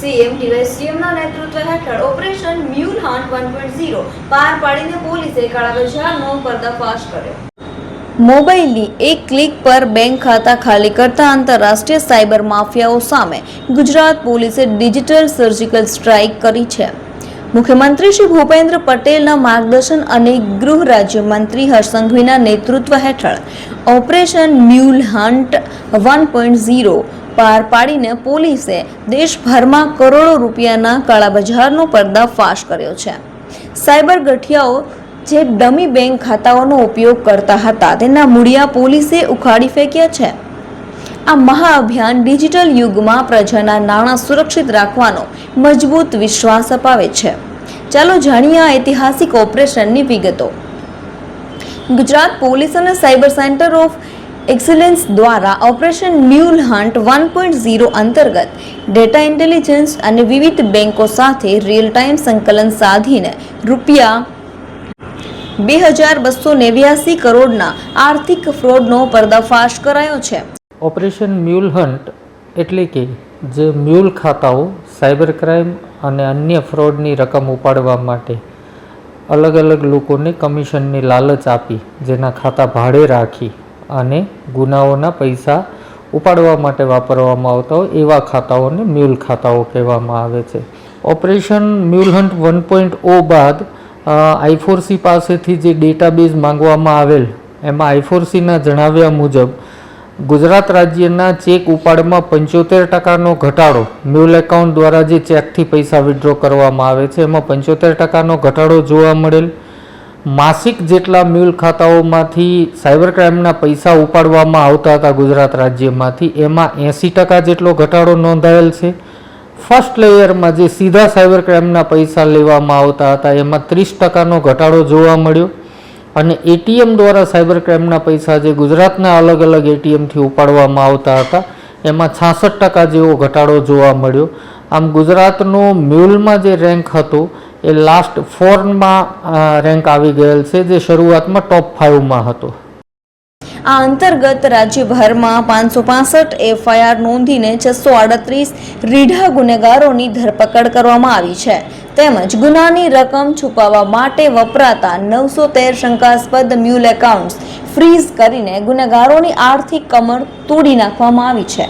CM DY સીએમના નેતૃત્વ હેઠળ operation mule hunt 1.0 પાર પાડીને પોલીસે કાળાબજારનો પર્દાફાશ કર્યો. મોબાઈલની એક ક્લિક પર બેંક ખાતા ખાલી કરતા આંતરરાષ્ટ્રીય સાયબર માફિયાઓ સામે ગુજરાત પોલીસે ડિજિટલ સર્જિકલ સ્ટ્રાઇક કરી છે. મુખ્યમંત્રી શ્રી ભૂપેન્દ્ર પટેલના માર્ગદર્શન અને ગૃહ રાજ્યમંત્રી હર્ષ સંઘવીના નેતૃત્વ હેઠળ ઓપરેશન મ્યુલ હન્ટ 1.0 પાર પાડીને પોલીસે દેશભરમાં કરોડો રૂપિયાના કાળાબજારનો પર્દાફાશ કર્યો છે. સાયબર ગઠિયાઓ જે ડમી બેંક ખાતાઓનો ઉપયોગ કરતા હતા તેના મૂળિયા પોલીસે ઉખાડી ફેંક્યા છે. આ મહાઅભિયાન ડિજિટલ યુગમાં પ્રજાના નાણાં સુરક્ષિત રાખવાનો મજબૂત વિશ્વાસ અપાવે છે. ચાલો જાણીએ આ ઐતિહાસિક ઓપરેશનની વિગતો. ગુજરાત પોલીસ અને સાયબર સેન્ટર ઓફ એક્સેલન્સ દ્વારા ઓપરેશન મ્યુલ હન્ટ 1.0 અંતર્ગત ડેટા ઇન્ટેલિજન્સ અને વિવિધ બેંકો સાથે રિયલ ટાઈમ સંકલન સાધીને રૂપિયા 2289 કરોડના આર્થિક ફ્રોડનો પર્દાફાશ કરાયો છે. ઓપરેશન મ્યુલ હન્ટ એટલે કે જે મ્યુલ ખાતાઓ સાયબર ક્રાઇમ અને અન્ય ફ્રોડની રકમ ઉપાડવા માટે અલગ અલગ લોકોને કમિશનની લાલચ આપી જેના ખાતા ભાડે રાખી અને ગુનાઓના પૈસા ઉપાડવા માટે વાપરવામાં આવતા હોય એવા ખાતાઓને મ્યુલ ખાતાઓ કહેવામાં આવે છે. ઓપરેશન મ્યુલ હન્ટ 1.0 બાદ I4C પાસેથી જે ડેટાબેઝ માંગવામાં આવેલ એમાં I4Cના જણાવ્યા મુજબ ગુજરાત રાજ્યના ચેક ઉપાડમાં 75% ઘટાડો, મ્યુલ એકાઉન્ટ દ્વારા જે ચેકથી પૈસા વિડ્રો કરવામાં આવે છે એમાં 75% ઘટાડો જોવા મળેલ. માસિક જેટલા મ્યુલ ખાતાઓમાંથી સાયબર ક્રાઇમના પૈસા ઉપાડવામાં આવતા હતા ગુજરાત રાજ્યમાંથી એમાં 80% જેટલો ઘટાડો નોંધાયેલ છે. ફર્સ્ટ લેયરમાં જે સીધા સાયબર ક્રાઇમના પૈસા લેવામાં આવતા હતા એમાં 30%નો ઘટાડો જોવા મળ્યો અને એટીએમ દ્વારા સાયબર ક્રાઇમના પૈસા જે ગુજરાતના અલગ અલગ એટીએમથી ઉપાડવામાં આવતા હતા એમાં 66% જેવો ઘટાડો જોવા મળ્યો. આમ ગુજરાતનો મ્યુલમાં જે રેન્ક હતો એ લાસ્ટ 4માં રેન્ક આવી ગયેલ છે જે શરૂઆતમાં ટોપ 5માં હતો. આ અંતર્ગત રાજ્યભરમાં 565 એફઆઈઆર નોંધીને 638 રીઢા ગુનેગારોની ધરપકડ કરવામાં આવી છે. તેમજ ગુનાની રકમ છુપાવવા માટે વપરાતા 913 શંકાસ્પદ મ્યુલ એકાઉન્ટ્સ ફ્રીઝ કરીને ગુનેગારોની આર્થિક કમર તોડી નાખવામાં આવી છે.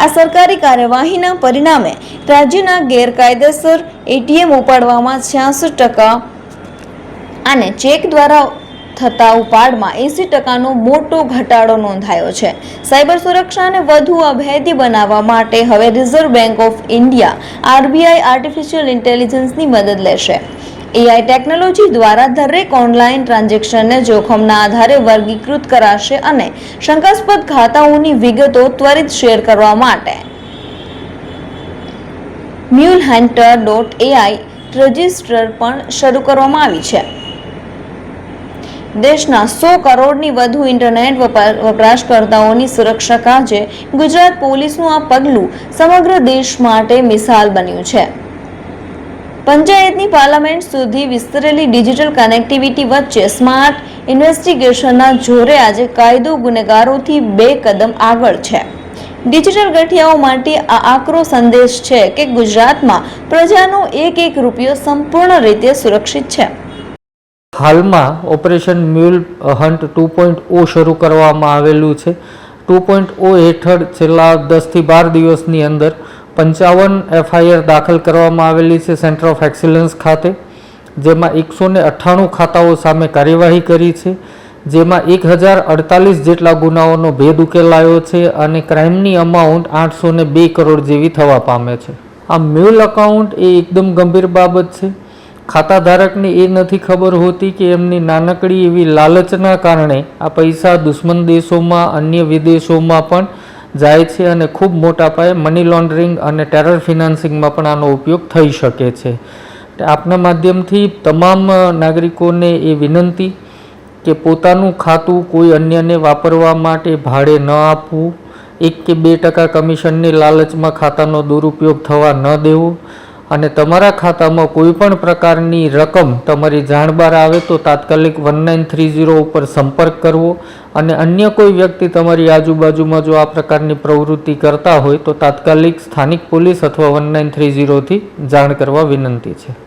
આ સરકારી કાર્યવાહીના પરિણામે રાજ્યના ગેરકાયદેસર એટીએમ ઉપાડવામાં 66% અને ચેક દ્વારા થતા ઉપાડમાં 80%નો મોટો ઘટાડો નોંધાયો છે. સાયબર સુરક્ષાને વધુ અભેદ્ય બનાવવા માટે હવે reserve bank of India RBI artificial ઇન્ટેલિજન્સની મદદ લેશે. AI ટેકનોલોજી દ્વારા દરેક ઓનલાઈન ટ્રાન્ઝેક્શનને જોખમના આધારે વર્ગીકૃત કરાશે અને શંકાસ્પદ ખાતાઓની વિગતો ત્વરિત શેર કરવા માટે mulehunter.ai રજિસ્ટર પણ શરૂ કરવામાં આવી છે. દેશના 100 કરોડની વધુ ઇન્ટરનેટ વપરાશકર્તાઓની સુરક્ષા કાજે ગુજરાત પોલીસનું આ પગલું સમગ્ર દેશ માટે મિસાલ બન્યું છે. પંચાયતની પાર્લામેન્ટ સુધી વિસ્તરેલી ડિજિટલ કનેક્ટિવિટી વચ્ચે સ્માર્ટ ઇન્વેસ્ટિગેશનના જોરે આજે કાયદો ગુનેગારોથી 2 કદમ આગળ છે. ડિજિટલ ગઠિયાઓ માટે આ આકરો સંદેશ છે કે ગુજરાતમાં પ્રજાનો એક રૂપિયો સંપૂર્ણ રીતે સુરક્ષિત છે. હાલમાં ઓપરેશન મ્યુલ હન્ટ 2.0 શરૂ કરવામાં આવેલું છે. 2.0 હેઠળ છેલ્લા 10થી 12 દિવસની અંદર 55 FIR દાખલ કરવામાં આવેલી છે સેન્ટર ઓફ એક્સેલન્સ ખાતે, જેમાં 198 ખાતાઓ સામે કાર્યવાહી કરી છે, જેમાં 1048 જેટલા ગુનાઓનો ભેદ ઉકેલાયો છે અને ક્રાઇમની અમાઉન્ટ 802 કરોડ જેવી થવા પામે છે. આ મ્યુલ એકાઉન્ટ એ એકદમ ગંભીર બાબત છે. ખાતાધારકને એ નથી ખબર હોતી કે એમની નાનકડી એવી લાલચના કારણે આ પૈસા દુશ્મન દેશોમાં અન્ય વિદેશોમાં પણ જાય છે અને ખૂબ મોટા પાયે મની લોન્ડરિંગ અને ટેરર ફિનાન્સિંગમાં પણ આનો ઉપયોગ થઈ શકે છે. આપના માધ્યમથી તમામ નાગરિકોને એ વિનંતી કે પોતાનું ખાતું કોઈ અન્યને વાપરવા માટે ભાડે ન આપવું, 1 કે 2% કમિશનની લાલચમાં ખાતાનો દુરુપયોગ થવા ન દેવો અને તમારા ખાતામાં કોઈ પણ પ્રકારની રકમ તમારી જાણ બહાર આવે તો તાત્કાલિક 1930 ઉપર સંપર્ક કરવો. અને અન્ય કોઈ વ્યક્તિ તમારી આજુબાજુમાં જો આ પ્રકારની પ્રવૃત્તિ કરતા હોય તો તાત્કાલિક સ્થાનિક પોલીસ અથવા 1930થી જાણ કરવા વિનંતી છે.